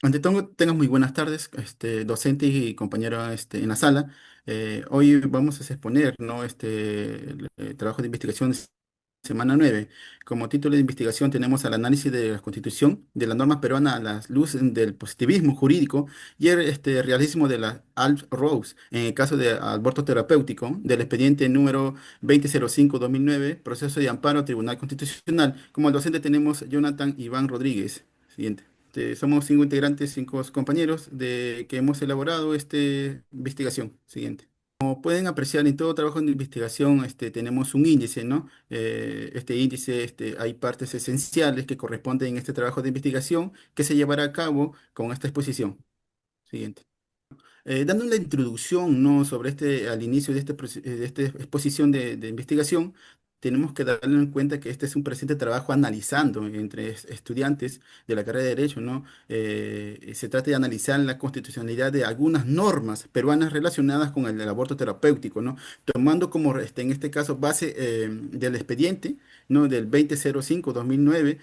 Ante todo, tengas muy buenas tardes, docente y compañero en la sala. Hoy vamos a exponer, ¿no? El trabajo de investigación semana 9. Como título de investigación tenemos al análisis de la Constitución, de la norma peruana a la luz del positivismo jurídico y el realismo de la Alf Rose en el caso de aborto terapéutico del expediente número 2005-2009, proceso de amparo Tribunal Constitucional. Como docente tenemos Jonathan Iván Rodríguez. Siguiente. Somos 5 integrantes, 5 compañeros que hemos elaborado esta investigación. Siguiente. Como pueden apreciar, en todo trabajo de investigación tenemos un índice, ¿no? Este índice, hay partes esenciales que corresponden en este trabajo de investigación que se llevará a cabo con esta exposición. Siguiente. Dando la introducción, ¿no? sobre al inicio de, de esta exposición de investigación, tenemos que darle en cuenta que este es un presente trabajo analizando entre estudiantes de la carrera de Derecho, ¿no? Se trata de analizar la constitucionalidad de algunas normas peruanas relacionadas con el aborto terapéutico, ¿no? Tomando como, en este caso, base del expediente, ¿no? del 2005-2009,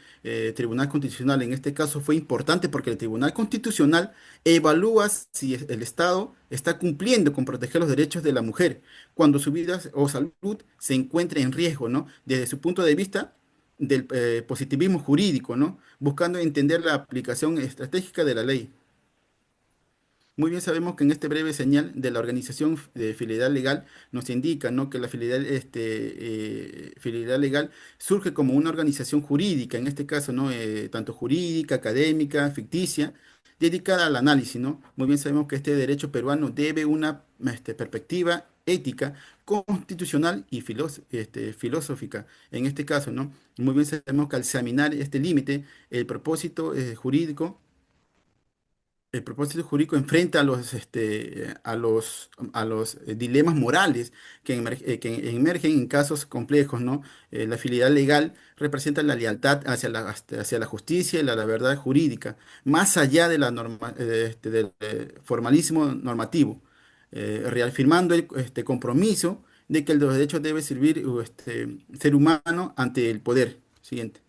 Tribunal Constitucional. En este caso fue importante porque el Tribunal Constitucional evalúa si el Estado está cumpliendo con proteger los derechos de la mujer cuando su vida o salud se encuentre en riesgo, ¿no? Desde su punto de vista del positivismo jurídico, ¿no? Buscando entender la aplicación estratégica de la ley. Muy bien sabemos que en este breve señal de la organización de fidelidad legal nos indica, ¿no? que la fidelidad legal surge como una organización jurídica, en este caso, ¿no? Tanto jurídica, académica, ficticia, dedicada al análisis, ¿no? Muy bien sabemos que este derecho peruano debe una perspectiva ética, constitucional y filosófica, en este caso, ¿no? Muy bien sabemos que al examinar este límite, el propósito jurídico enfrenta a los dilemas morales que emergen en casos complejos, ¿no? La fidelidad legal representa la lealtad hacia la justicia y la verdad jurídica, más allá de del formalismo normativo, reafirmando el compromiso de que los derechos debe servir ser humano ante el poder. Siguiente.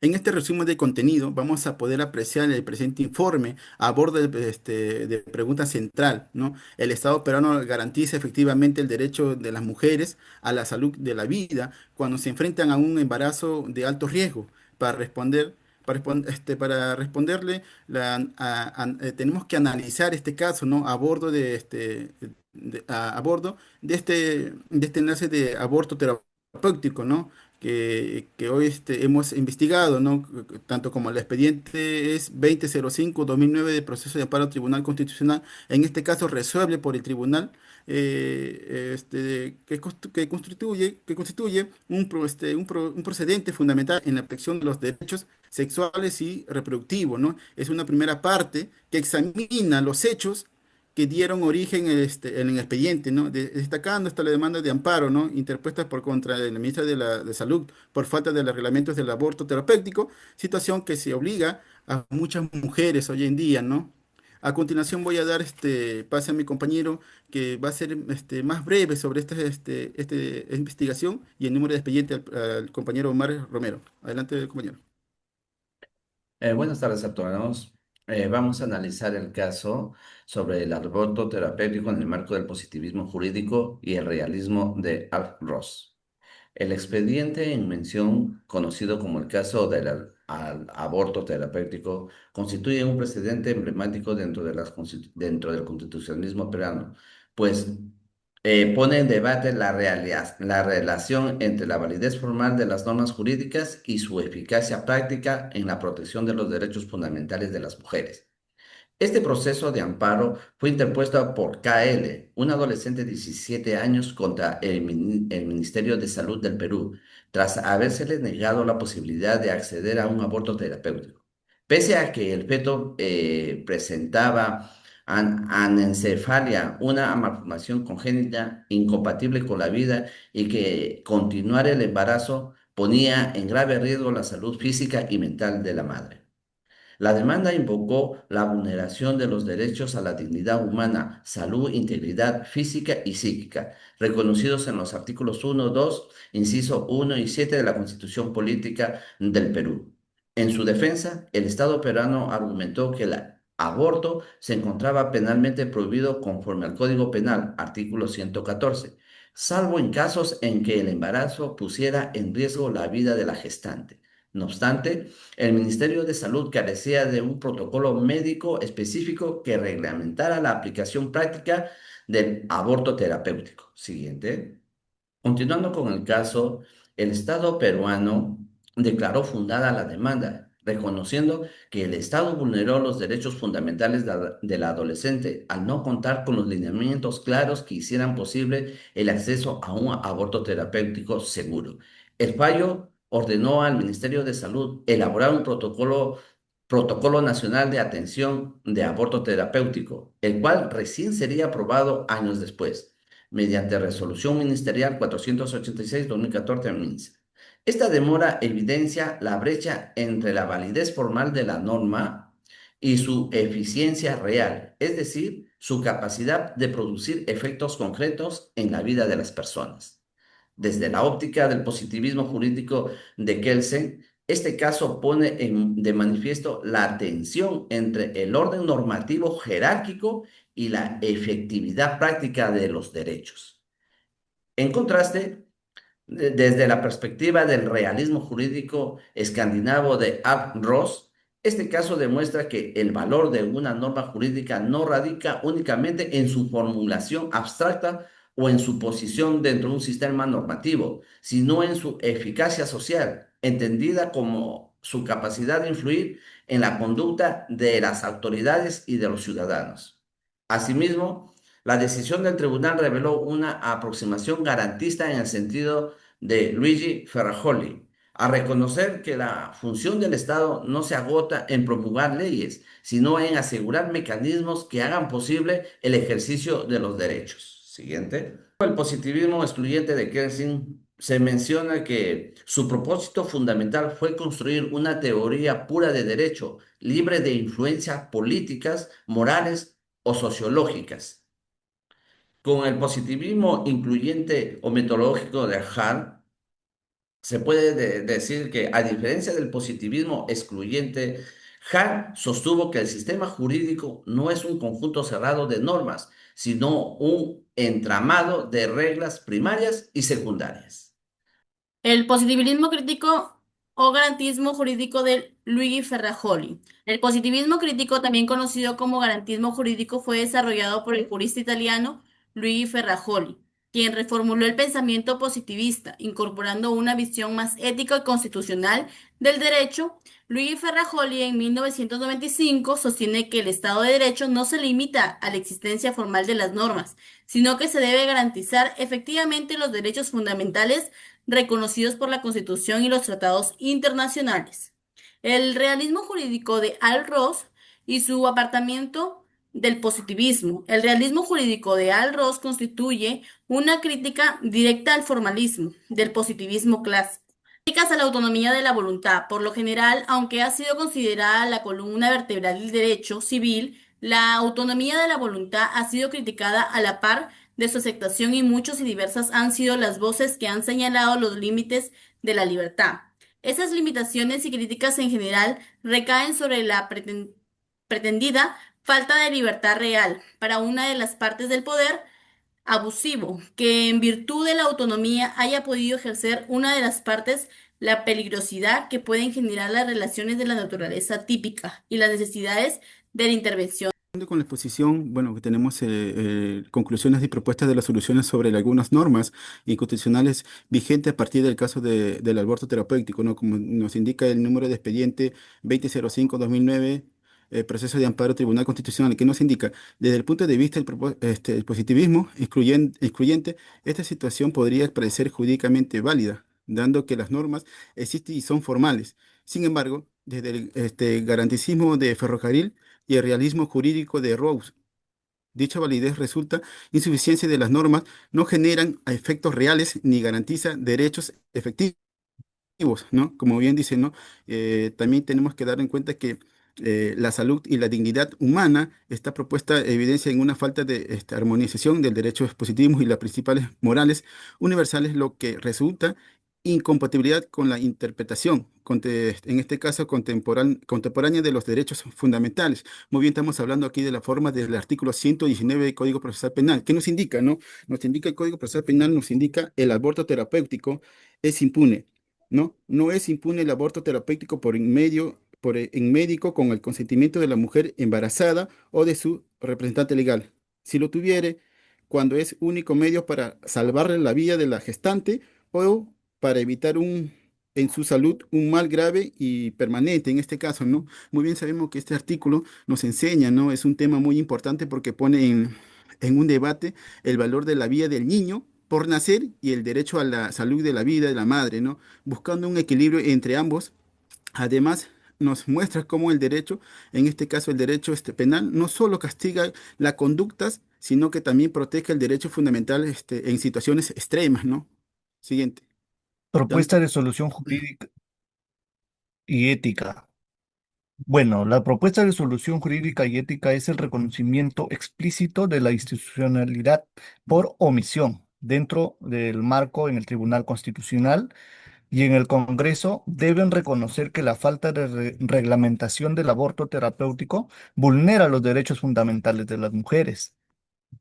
En este resumen de contenido vamos a poder apreciar el presente informe a bordo de pregunta central, ¿no? El Estado peruano garantiza efectivamente el derecho de las mujeres a la salud de la vida cuando se enfrentan a un embarazo de alto riesgo. Para responder, para responderle, tenemos que analizar este caso, ¿no? A bordo a bordo de este enlace de aborto terapéutico, ¿no? Que hoy hemos investigado, ¿no? Tanto como el expediente es 2005-2009 de proceso de amparo al Tribunal Constitucional, en este caso resuelve por el tribunal que constituye un procedente fundamental en la protección de los derechos sexuales y reproductivos, ¿no? Es una primera parte que examina los hechos que dieron origen en el expediente, ¿no? Destacando hasta la demanda de amparo, ¿no? Interpuesta por contra la ministra de Salud por falta de los reglamentos del aborto terapéutico, situación que se obliga a muchas mujeres hoy en día, ¿no? A continuación voy a dar pase a mi compañero que va a ser más breve sobre esta investigación y el número de expediente al compañero Omar Romero. Adelante, compañero. Buenas tardes a todos. Vamos a analizar el caso sobre el aborto terapéutico en el marco del positivismo jurídico y el realismo de Alf Ross. El expediente en mención, conocido como el caso del aborto terapéutico, constituye un precedente emblemático dentro del constitucionalismo peruano, pues pone en debate la relación entre la validez formal de las normas jurídicas y su eficacia práctica en la protección de los derechos fundamentales de las mujeres. Este proceso de amparo fue interpuesto por KL, un adolescente de 17 años, contra el Ministerio de Salud del Perú, tras habérsele negado la posibilidad de acceder a un aborto terapéutico. Pese a que el feto presentaba anencefalia, una malformación congénita incompatible con la vida, y que continuar el embarazo ponía en grave riesgo la salud física y mental de la madre. La demanda invocó la vulneración de los derechos a la dignidad humana, salud, integridad física y psíquica, reconocidos en los artículos 1, 2, inciso 1 y 7 de la Constitución Política del Perú. En su defensa, el Estado peruano argumentó que el aborto se encontraba penalmente prohibido conforme al Código Penal, artículo 114, salvo en casos en que el embarazo pusiera en riesgo la vida de la gestante. No obstante, el Ministerio de Salud carecía de un protocolo médico específico que reglamentara la aplicación práctica del aborto terapéutico. Siguiente. Continuando con el caso, el Estado peruano declaró fundada la demanda, reconociendo que el Estado vulneró los derechos fundamentales de la adolescente al no contar con los lineamientos claros que hicieran posible el acceso a un aborto terapéutico seguro. El fallo ordenó al Ministerio de Salud elaborar un protocolo nacional de atención de aborto terapéutico, el cual recién sería aprobado años después mediante Resolución Ministerial 486-2014 MINSA. Esta demora evidencia la brecha entre la validez formal de la norma y su eficiencia real, es decir, su capacidad de producir efectos concretos en la vida de las personas. Desde la óptica del positivismo jurídico de Kelsen, este caso pone de manifiesto la tensión entre el orden normativo jerárquico y la efectividad práctica de los derechos. En contraste, desde la perspectiva del realismo jurídico escandinavo de Art Ross, este caso demuestra que el valor de una norma jurídica no radica únicamente en su formulación abstracta o en su posición dentro de un sistema normativo, sino en su eficacia social, entendida como su capacidad de influir en la conducta de las autoridades y de los ciudadanos. Asimismo, la decisión del tribunal reveló una aproximación garantista en el sentido de Luigi Ferrajoli, a reconocer que la función del Estado no se agota en promulgar leyes, sino en asegurar mecanismos que hagan posible el ejercicio de los derechos. Siguiente. El positivismo excluyente de Kelsen se menciona que su propósito fundamental fue construir una teoría pura de derecho, libre de influencias políticas, morales o sociológicas. Con el positivismo incluyente o metodológico de Hart, se puede decir que, a diferencia del positivismo excluyente, Hart sostuvo que el sistema jurídico no es un conjunto cerrado de normas, sino un entramado de reglas primarias y secundarias. El positivismo crítico o garantismo jurídico de Luigi Ferrajoli. El positivismo crítico, también conocido como garantismo jurídico, fue desarrollado por el jurista italiano Luigi Ferrajoli, quien reformuló el pensamiento positivista, incorporando una visión más ética y constitucional del derecho. Luigi Ferrajoli en 1995 sostiene que el Estado de Derecho no se limita a la existencia formal de las normas, sino que se debe garantizar efectivamente los derechos fundamentales reconocidos por la Constitución y los tratados internacionales. El realismo jurídico de Al Ross y su apartamiento del positivismo. El realismo jurídico de Al Ross constituye una crítica directa al formalismo del positivismo clásico. Críticas a la autonomía de la voluntad. Por lo general, aunque ha sido considerada la columna vertebral del derecho civil, la autonomía de la voluntad ha sido criticada a la par de su aceptación, y muchos y diversas han sido las voces que han señalado los límites de la libertad. Esas limitaciones y críticas en general recaen sobre la pretendida falta de libertad real para una de las partes del poder abusivo, que en virtud de la autonomía haya podido ejercer una de las partes, la peligrosidad que pueden generar las relaciones de la naturaleza típica y las necesidades de la intervención. Con la exposición, bueno, que tenemos conclusiones y propuestas de las soluciones sobre algunas normas inconstitucionales vigentes a partir del caso del aborto terapéutico, ¿no? Como nos indica el número de expediente 2005-2009, proceso de amparo Tribunal Constitucional, que nos indica, desde el punto de vista del positivismo excluyente, esta situación podría parecer jurídicamente válida, dando que las normas existen y son formales. Sin embargo, desde el garanticismo de Ferrocarril y el realismo jurídico de Rawls, dicha validez resulta insuficiencia de las normas, no generan a efectos reales ni garantiza derechos efectivos, ¿no? Como bien dice, ¿no? También tenemos que dar en cuenta que la salud y la dignidad humana está propuesta evidencia en una falta de armonización del derecho positivismo y las principales morales universales, lo que resulta incompatibilidad con la interpretación en este caso contemporánea de los derechos fundamentales. Muy bien, estamos hablando aquí de la forma del artículo 119 del Código Procesal Penal. ¿Qué nos indica, no? Nos indica el Código Procesal Penal, nos indica el aborto terapéutico es impune, ¿no? No es impune el aborto terapéutico en médico con el consentimiento de la mujer embarazada o de su representante legal. Si lo tuviere, cuando es único medio para salvarle la vida de la gestante o para evitar en su salud un mal grave y permanente, en este caso, ¿no? Muy bien sabemos que este artículo nos enseña, ¿no? Es un tema muy importante porque pone en un debate el valor de la vida del niño por nacer y el derecho a la salud de la vida de la madre, ¿no? Buscando un equilibrio entre ambos. Además, nos muestra cómo el derecho, en este caso el derecho penal, no solo castiga las conductas, sino que también protege el derecho fundamental en situaciones extremas, ¿no? Siguiente. Propuesta Jonathan. de solución jurídica y ética. Bueno, la propuesta de solución jurídica y ética es el reconocimiento explícito de la institucionalidad por omisión dentro del marco en el Tribunal Constitucional y en el Congreso deben reconocer que la falta de reglamentación del aborto terapéutico vulnera los derechos fundamentales de las mujeres.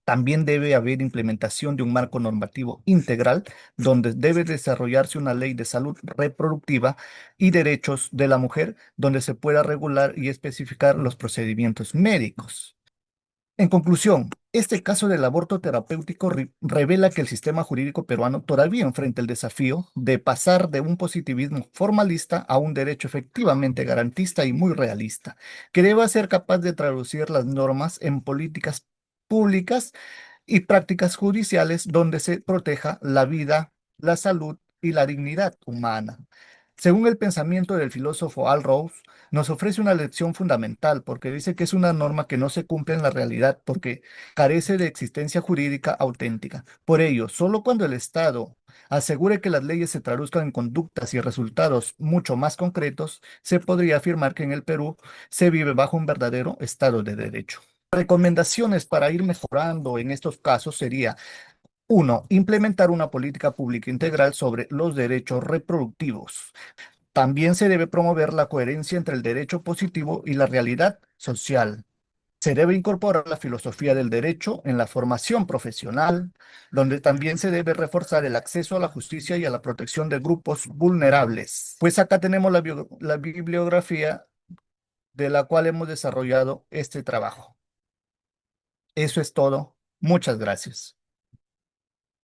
También debe haber implementación de un marco normativo integral donde debe desarrollarse una ley de salud reproductiva y derechos de la mujer donde se pueda regular y especificar los procedimientos médicos. En conclusión, este caso del aborto terapéutico revela que el sistema jurídico peruano todavía enfrenta el desafío de pasar de un positivismo formalista a un derecho efectivamente garantista y muy realista, que deba ser capaz de traducir las normas en políticas públicas y prácticas judiciales donde se proteja la vida, la salud y la dignidad humana. Según el pensamiento del filósofo Al Rawls, nos ofrece una lección fundamental porque dice que es una norma que no se cumple en la realidad porque carece de existencia jurídica auténtica. Por ello, solo cuando el Estado asegure que las leyes se traduzcan en conductas y resultados mucho más concretos, se podría afirmar que en el Perú se vive bajo un verdadero Estado de Derecho. Recomendaciones para ir mejorando en estos casos sería: uno, implementar una política pública integral sobre los derechos reproductivos. También se debe promover la coherencia entre el derecho positivo y la realidad social. Se debe incorporar la filosofía del derecho en la formación profesional, donde también se debe reforzar el acceso a la justicia y a la protección de grupos vulnerables. Pues acá tenemos la bibliografía de la cual hemos desarrollado este trabajo. Eso es todo. Muchas gracias.